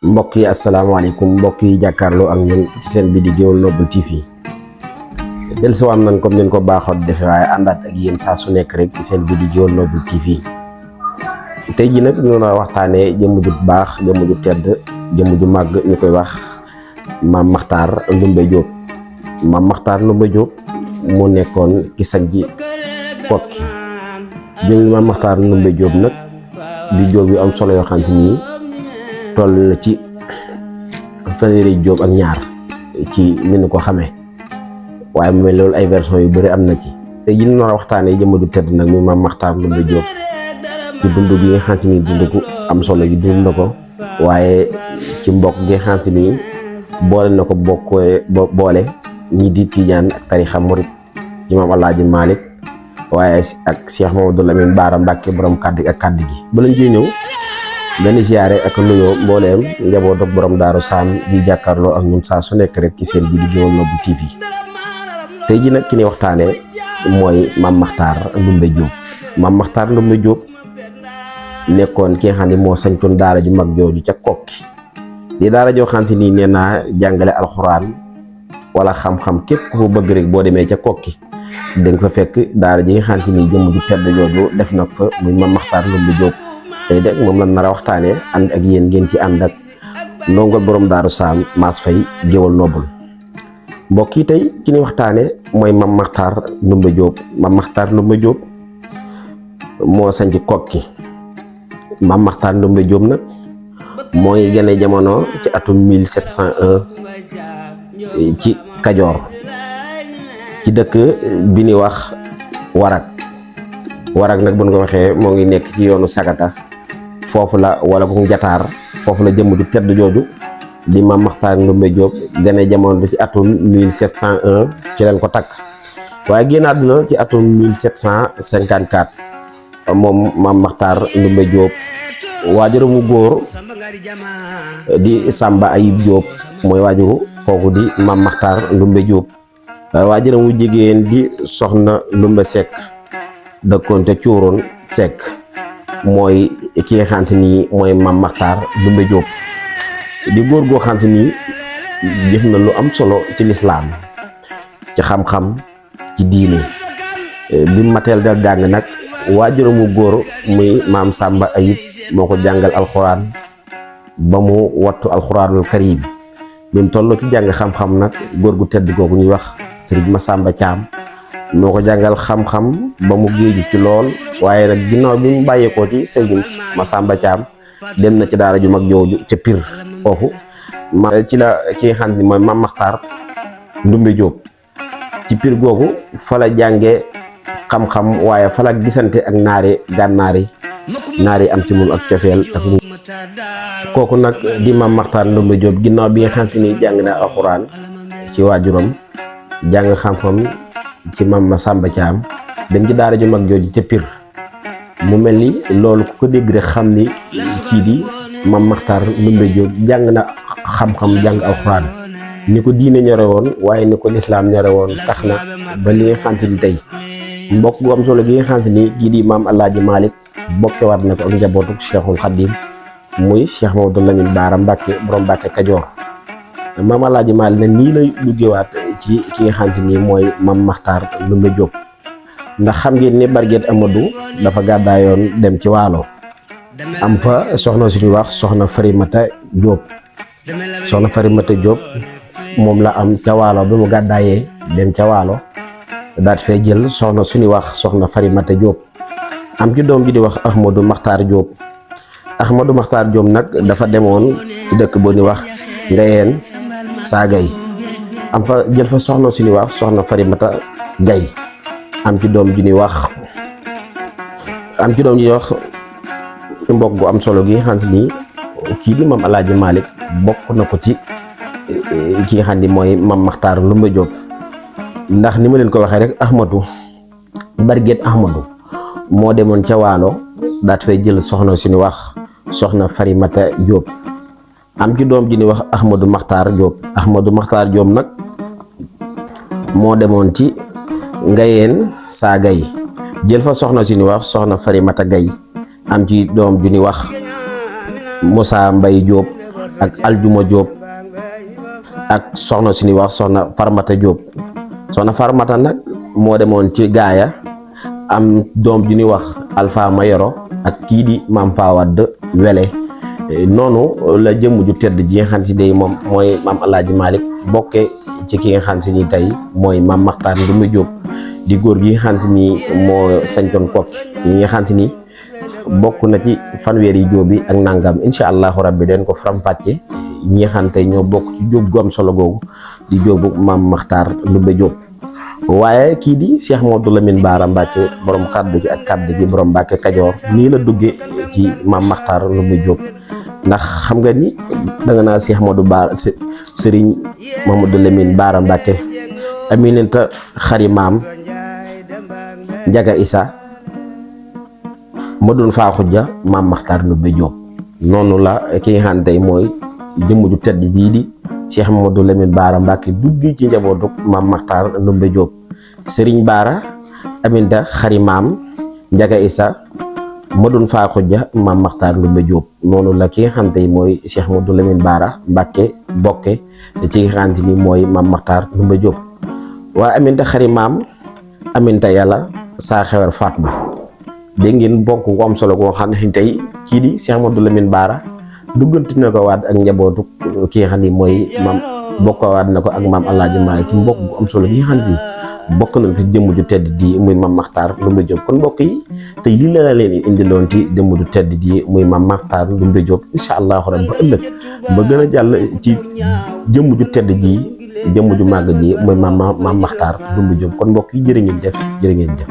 mbokk yi asalaamaaleykum mbokk yi jàkkaarloo ak ñun ci seen bi di Gueweul Noble TV dellusiwaat nañ comme ni ko baaxoo defee waaye àndaat ak yéen saa su nekk rek ci seen bi di Gueweul Noble TV tey ji nag ñu la waxtaanee jëmm ju baax jëmm ju tedd jëmm ju màgg ñu koy wax Mame Makhtar Ndoumbé Diop. Mame Makhtar Ndoumbé Diop mu nekkoon ki sanji Kokki jëmm Mame Makhtar Ndoumbé Diop nag di Diop yu am solo yoo xam ni toll na ci fanweeri Diop ak ñaar ci ni ñu ko xamee waaye mu mel loolu ay version yu bëri am na ci te ji ñu war a waxtaanee jëmm ju tedd nag muy Mame Makhtar Ndoumbé Diop ci dund gi nga xam ni dund ko am solo gi dund na ko waaye ci mbokk gi nga xam ni boole na ko boole ñii di Tijaan ak tarixa murit ci Maam Alaaji Malick waaye ak Cheikh Mamadou Lamine Bara Mbacké borom kàddu ak kàddu gi ba lañ ciy ñëw benn ziyaare ak nuyoo mbooleem njaboot ak borom Daaru Saam di jàkkaarloo ak ñun saa su nekk rek ci seen bi di Gueweul Noble TV tey ji nag ki ni waxtaanee mooy Mame Makhtar Ndoumbé Diop. Mame Makhtar Ndoumbé Diop nekkoon ki nga xam ne moo sañtoon daara ju mag jooju ca Kokki di daara joo xam si nii nee naa jàngale alxuraan wala xam-xam képp ku fa bëgg rek boo demee ca Kokki danga fa fekk daara ji nga xam si nii jëmm ju tedd jooju def na ko fa muy Mame Makhtar Ndoumbé Diop. tey de moom la nar a waxtaanee ànd ak yéen ngeen ci ànd ak ndongol borom Daaru Saam Mass Faye Gueweul Noble mbokk yi tey ki ni waxtaanee mooy Mame Makhtar Ndoumbé Diop. Mame Makhtar Ndoumbé Diop moo sanc Kokki. Mame Makhtar Ndoumbé Diop nag mooy gane jamono ci atum 1701 ci Kajoor ci dëkk bi ni wax Warak nag bu ñu ko waxee moo ngi nekk ci yoonu Sagata foofu la wala ko Jataar foofu la jëmm ju tedd jooju di Mame Makhtar Ndoumbé Diop gane jamono ci atum 1701 ci leen ko takk waaye génn àdduna ci atum 1754 moom Mame Makhtar Ndoumbé Diop waajuru mu góor di Samba Ayib Diop mooy waajuru kooku di Mame Makhtar Ndoumbé Diop waajuru mu jigéen di Soxna Ndoumbé Seck dëkkoon te cuuroon Seck mooy ki nga xamante ni mooy Mame Makhtar Ndoumbé Diop di góor goo xamante ni jëf na lu am solo ci lislaam ci xam-xam ci diine bi mateel dal jàng nag waajuramu góor muy maam Samba Ayib moo ko jàngal alxuraan ba mu wattu alxuraanul karim bi mu toll ci jàng xam-xam nag góor gu tedd googu ñuy wax Serigne Massamba Thiam moo ko jàngal xam-xam ba mu géeju ci lool waaye nag ginnaaw bi mu bàyyeekoo ci Serigne Massamba Thiam dem na ci daara ju mag jooju ca Pire foofu ci la ki nga xam ne mooy Mame Makhtar Ndoumbé Diop ci Pire googu fa la jàngee xam-xam waaye fa la gisante ak naari gànnaar yi am ci moom ak cofeel ak mu kooku nag di Mame Makhtar Ndoumbé Diop ginnaaw bi nga xam ni jàng na alxuraan ci waajuram jàng xam-xam ci Mame Massamba Thiam dem ci daara ju mag jooju ca Pire mu mel ni loolu ku ko dégg rek xam ni kii di Mame Makhtar Ndoumbé Diop jàng na xam-xam jàng alxuraan ni ko diine ñore woon waaye ni ko lislaam ñore woon tax na ba li nga xam ni tey mbokk gu am solo gi nga xam ni kii di Maam Alaaji Malick bokkewaat na ko ak njabootu Cheikhul Khadim muy Cheikh Mamadou Lamine Bara Mbacké borom Mbacké Kajoor Maam Alaaji Malick nag nii lay duggewaat ci ki nga xam ni mooy Mame Makhtar Ndoumbé Diop ndax xam ngeen ne Barguet Amadou dafa gàddaayoon dem ci Waalo am fa soxna suñuy wax soxna Farimata Diop soxna Farimata Diop moom la am ca Waalo bi mu gàddaayee dem ca Waalo daat fee jël soxna suñuy wax soxna Farimata Diop am ci doom ji di wax Ahmadou Makhtar Diop. Ahmadou Makhtar Diop nag dafa demoon ci dëkk boo ni wax Ngayeen Saagay am fa jël fa soxna suñuy wax soxna Farimata Gaye am ci doom ji ñuy wax mbokk gu am solo gi nga xam ni kii di Maam Alaaji Malick bokk na ko ci ki nga xam ni mooy Mame Makhtar Ndoumbé Diop ndax ni ma leen ko waxee rek Barguet Ahmadou moo demoon ca Waalo daat fay jël soxna suñu wax soxna Farimata Diop am ci doom ji ni wax Ahmadou Makhtar Diop. Ahmadou Makhtar Diop nag moo demoon ci Ngayeen Saagay jël fa soxna suñu wax soxna Farimata Gaye am ci doom ju ni wax Moussa Mbaye Diop ak Aljuma Diop ak soxna suñuy wax soxna Farmata Diop. Soxna Farmata nag moo demoon ci gaaya am doom ju ñuy wax Alpha Mayoro ak kii di maam Fawad Wele. noonu la jëmm ju tedd ji nga xam si day moom mooy maam Alaaji Malick bokke ci ki nga xam si ni tey mooy maam Makhtar Ndoumbé Diop di góor gi nga xam si ni moo sañcoon Kokki yi nga xam si ni bokk na ci fanweeri jóob bi ak nangam incha allahu rabbi den ko faram-fàcce ñi nga xam tey ñoo bokk ci jóob gu am solo googu di jóobu maam Makhtar Ndoumbé Diop. waaye kii di Cheikh Modou Lamine Bara Mbacke borom kaddu gi ak kaddu gi borom Mbacke Kajoor nii la duggee ci maam Makhtar Ndoumbé Diop. ndax xam nga ni danga naa Cheikh Modou Bara Serigne Mamadou Lamine Bara Mbacke Aminata xari maam Njaga Issa Madoun Faa Xujja maam Makhtar Ndoumbé Diop. noonu la ki nga xam tey mooy jëmm ju tedd jii di Cheikh Mamadou Lamine Bara Mbacke duggi ci njabootu maam Makhtar Ndoumbé Diop. Serigne Bara Aminata xari maam Njaga Issa Madoun Faa Xujja maam Makhtar Ndoumbé Diop. noonu la ki nga xam tey mooy Cheikh Mamadou Lamine Bara Mbacke bokke ci nga xam ni mooy maam Makhtar Ndoumbé Diop. waaye Aminata xari maam Aminata yàlla saa xewar Fatma dégg ngeen bonk ko am solo koo xam ne tey kii di Cheikh Mamadou Lamine Bara dugganti na ko waat ak njabootu ki nga xam ni mooy maam bokkawaat na ko ak maam Alaaji Maalik ci mbokk gu am solo gi nga xam ni bokk nañ ko jëmm ju tedd di muy maam Makhtar Ndoumbé Diop. kon mbokk yi te lii la leen indiloon ci jëmm ju tedd di muy maam Makhtar Ndoumbé Diop incha allahu rabbi ba ëllëg ba gën a jàll ci jëmm ju tedd ji jëmm ju màgg ji muy maam Makhtar Ndoumbé Diop. kon mbokk yi jërë ngeen jëf jërë ngeen jëf.